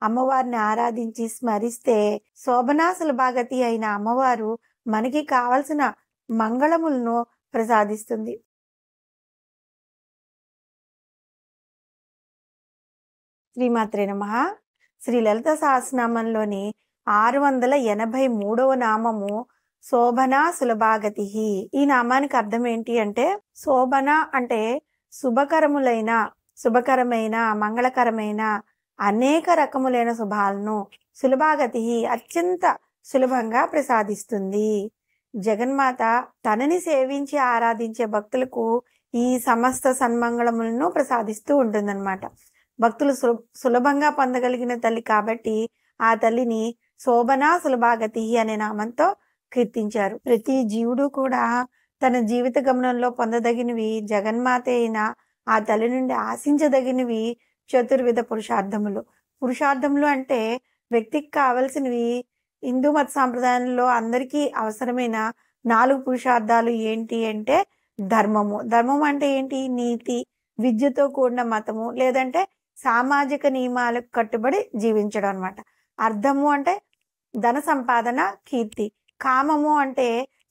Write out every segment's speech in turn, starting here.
అమ్మవారిని ఆరాధించి స్మరిస్తే శోభనా సులభాగతి అయిన అమ్మవారు మనకి కావలసిన మంగళములను ప్రసాదిస్తుంది. శ్రీమాత్రే నమః. శ్రీ లలిత సహస్రనామంలోని 683వ నామము శోభనా సులభాగతి. ఈ నామానికి అర్థం ఏంటి అంటే, శోభన అంటే శుభకరమైన మంగళకరమైన అనేక రకములైన శుభాలను, సులభాగతి అత్యంత సులభంగా ప్రసాదిస్తుంది. జగన్మాత తనని సేవించి ఆరాధించే భక్తులకు ఈ సమస్త సన్మంగళములను ప్రసాదిస్తూ ఉంటుందన్నమాట. భక్తులు సులభంగా పొందగలిగిన తల్లి కాబట్టి ఆ తల్లిని శోభనా సులభాగతి అనే నామంతో కీర్తించారు. ప్రతి జీవుడు కూడా తన జీవిత గమనంలో పొందదగినవి జగన్మాత అయిన ఆ తల్లి నుండి ఆశించదగినవి చతుర్విధ పురుషార్థములు అంటే వ్యక్తికి కావలసినవి. హిందూ మత సాంప్రదాయంలో అందరికీ అవసరమైన 4 పురుషార్థాలు ఏంటి అంటే, ధర్మం అంటే ఏంటి, నీతి, విద్యతో కూడిన మతము, లేదంటే సామాజిక నియమాలకు కట్టుబడి జీవించడం అన్నమాట. అర్థము అంటే ధన సంపాదన, కీర్తి. కామము అంటే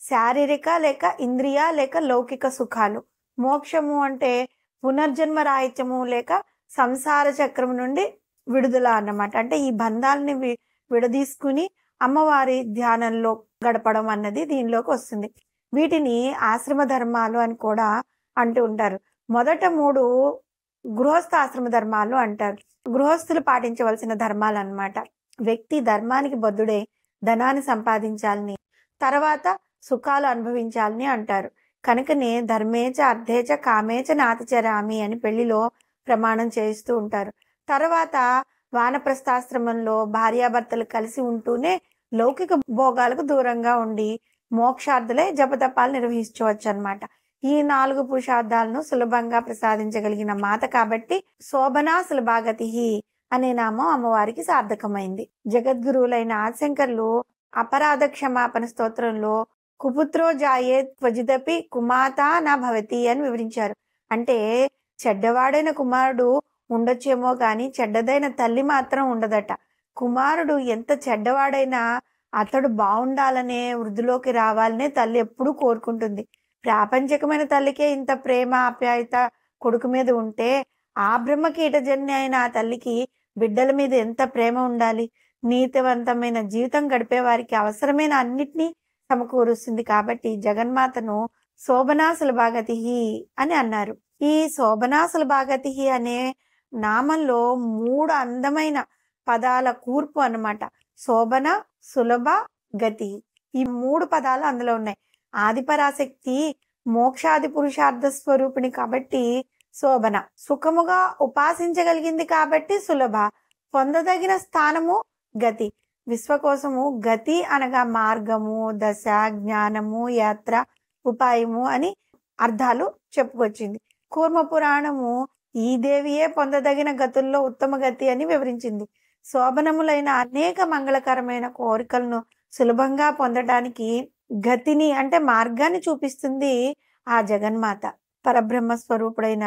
శారీరక లేక ఇంద్రియ లేక లౌకిక సుఖాలు. మోక్షము అంటే పునర్జన్మ రాహిత్యము లేక సంసార చక్రం నుండి విడుదల అన్నమాట. అంటే ఈ బంధాలని విడదీసుకుని అమ్మవారి ధ్యానంలో గడపడం అన్నది దీనిలోకి వస్తుంది. వీటిని ఆశ్రమ ధర్మాలు అని కూడా అంటూ ఉంటారు. మొదట 3 గృహస్థాశ్రమ ధర్మాలు అంటారు. గృహస్థులు పాటించవలసిన ధర్మాలు అన్నమాట. వ్యక్తి ధర్మానికి బద్ధుడే ధనాన్ని సంపాదించాలని, తర్వాత సుఖాలు అనుభవించాలని అంటారు. కనుకనే ధర్మేచ అర్థేచ కామేచ నాతిచరామి అని పెళ్లిలో ప్రమాణం చేస్తూ ఉంటారు. తర్వాత వానప్రస్థాశ్రమంలో భార్యాభర్తలు కలిసి ఉంటూనే లౌకిక భోగాలకు దూరంగా ఉండి మోక్షార్థులే జపతపాలు నిర్వహించవచ్చు అన్నమాట. ఈ 4 పురుషార్థాలను సులభంగా ప్రసాదించగలిగిన మాత కాబట్టి శోభనా సులభాగతి అనే నామం అమ్మవారికి సార్థకమైంది. జగద్గురువులైన ఆదిశంకర్లు అపరాధ క్షమాపణ స్తోత్రంలో కుపుత్రో జాయే క్వచిదపి కుమాతా నా భవతి అని వివరించారు. అంటే చెడ్డవాడైన కుమారుడు ఉండొచ్చేమో కానీ చెడ్డదైన తల్లి మాత్రం ఉండదట. కుమారుడు ఎంత చెడ్డవాడైనా అతడు బాగుండాలనే, వృద్ధిలోకి రావాలనే తల్లి ఎప్పుడూ కోరుకుంటుంది. ప్రాపంచికమైన తల్లికే ఇంత ప్రేమ ఆప్యాయత కొడుకు మీద ఉంటే ఆ బ్రహ్మ కీటజన్య అయిన ఆ తల్లికి బిడ్డల మీద ఎంత ప్రేమ ఉండాలి. నీతివంతమైన జీవితం గడిపే వారికి అవసరమైన అన్నిటినీ సమకూరుస్తుంది. కాబట్టి జగన్మాతను శోభనా సులభాగతి అని అన్నారు. ఈ శోభనా సులభాగతి అనే నామంలో 3 అందమైన పదాల కూర్పు అన్నమాట. శోభన, సులభ, గతి. ఈ 3 పదాలు అందులో ఉన్నాయి. ఆదిపరాశక్తి మోక్షాది పురుషార్థ స్వరూపిణి కాబట్టి శోభన, సుఖముగా ఉపాసించగలిగింది కాబట్టి సులభ, పొందదగిన స్థానము గతి. విశ్వకోశము గతి అనగా మార్గము, దశ, జ్ఞానము, యాత్ర, ఉపాయము అని అర్థాలు చెప్పుకొచ్చింది. కూర్మ పురాణము ఈ దేవియే పొందదగిన గతుల్లో ఉత్తమ గతి అని వివరించింది. శోభనములైన అనేక మంగళకరమైన కోరికలను సులభంగా పొందడానికి గతిని అంటే మార్గాన్ని చూపిస్తుంది ఆ జగన్మాత. పరబ్రహ్మ స్వరూపుడైన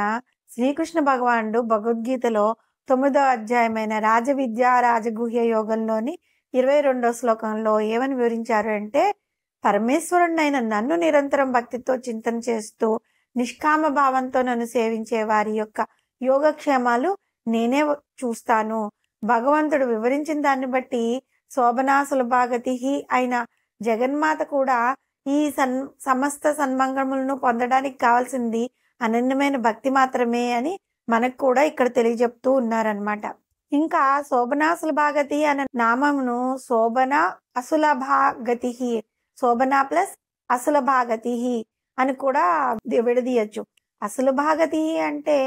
శ్రీకృష్ణ భగవానుడు భగవద్గీతలో 9వ అధ్యాయమైన రాజవిద్య రాజగుహ్య యోగంలోని 22వ శ్లోకంలో ఏమని వివరించారు అంటే, పరమేశ్వరుడైన నన్ను నిరంతరం భక్తితో చింతన చేస్తూ నిష్కామ భావంతో నన్ను సేవించే వారి యొక్క యోగక్షేమాలు నేనే చూస్తాను. భగవంతుడు వివరించిన దాన్ని బట్టి శోభనా సులభాగతి అయిన జగన్మాత కూడా ఈ సమస్త సన్మంగళములను పొందడానికి కావాల్సింది అనన్యమైన భక్తి మాత్రమే అని మనకు కూడా ఇక్కడ తెలియజెప్తూ ఉన్నారనమాట. ఇంకా శోభనా సులభాగతి అనే నామమును శోభన అసులభాగతి, శోభన ప్లస్ అసులభాగతి అని కూడా విడదీయచ్చు. అసులభాగతి అంటే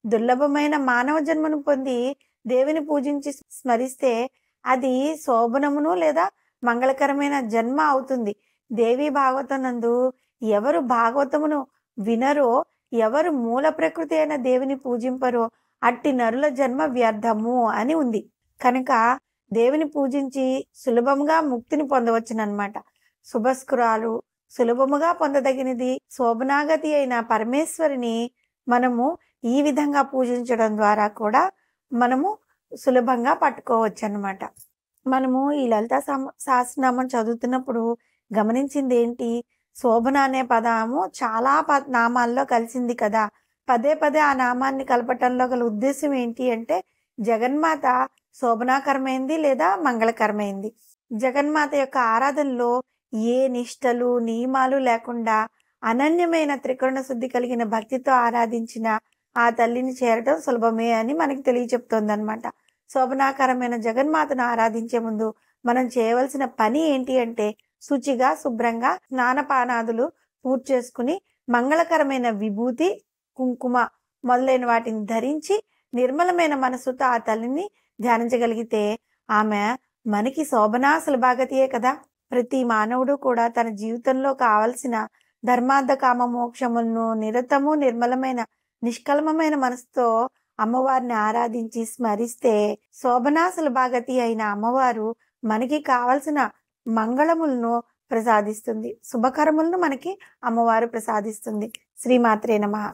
దుర్లభమైన మానవ జన్మను పొంది దేవిని పూజించి స్మరిస్తే అది శోభనమును లేదా మంగళకరమైన జన్మ అవుతుంది. దేవి భాగవతం నందు ఎవరు భాగవతమును వినరో, ఎవరు మూల ప్రకృతి అయిన దేవిని పూజింపరో అట్టి నరుల జన్మ వ్యర్థము అని ఉంది. కనుక దేవిని పూజించి సులభంగా ముక్తిని పొందవచ్చునమాట. శుభస్కరాలు సులభముగా పొందదగినది శోభనాగతి అయిన పరమేశ్వరిని మనము ఈ విధంగా పూజించడం ద్వారా కూడా మనము సులభంగా పట్టుకోవచ్చు అన్నమాట. మనము ఈ లలితా సహస్రనామం చదువుతున్నప్పుడు గమనించింది ఏంటి? శోభన అనే పదము చాలా నామాల్లో కలిసింది కదా! పదే పదే ఆ నామాన్ని కలపటంలో గల ఉద్దేశ్యం ఏంటి అంటే, జగన్మాత శోభనాకరమైంది లేదా మంగళకరమైంది. జగన్మాత యొక్క ఆరాధనలో ఏ నిష్టలు, నియమాలు లేకుండా అనన్యమైన త్రికరణ శుద్ధి కలిగిన భక్తితో ఆరాధించిన ఆ తల్లిని చేరటం సులభమే అని మనకి తెలియచెప్తోందనమాట. శోభనాకరమైన జగన్మాతను ఆరాధించే ముందు మనం చేయవలసిన పని ఏంటి అంటే, శుచిగా, శుభ్రంగా స్నానపానాదులు పూర్తి చేసుకుని, మంగళకరమైన విభూతి, కుంకుమ మొదలైన వాటిని ధరించి, నిర్మలమైన మనస్సుతో ఆ తల్లిని ధ్యానించగలిగితే, ఆమె మనకి శోభనా సులభాగతియే కదా! ప్రతి మానవుడు కూడా తన జీవితంలో కావలసిన ధర్మార్థ కామ మోక్షములను నిరతము నిర్మలమైన నిష్కల్మమైన మనసుతో అమ్మవారిని ఆరాధించి స్మరిస్తే, శోభనా సులభాగతి అయిన అమ్మవారు మనకి కావలసిన మంగళములను ప్రసాదిస్తుంది. శుభకరములను మనకి అమ్మవారు ప్రసాదిస్తుంది. శ్రీమాత్రే నమః.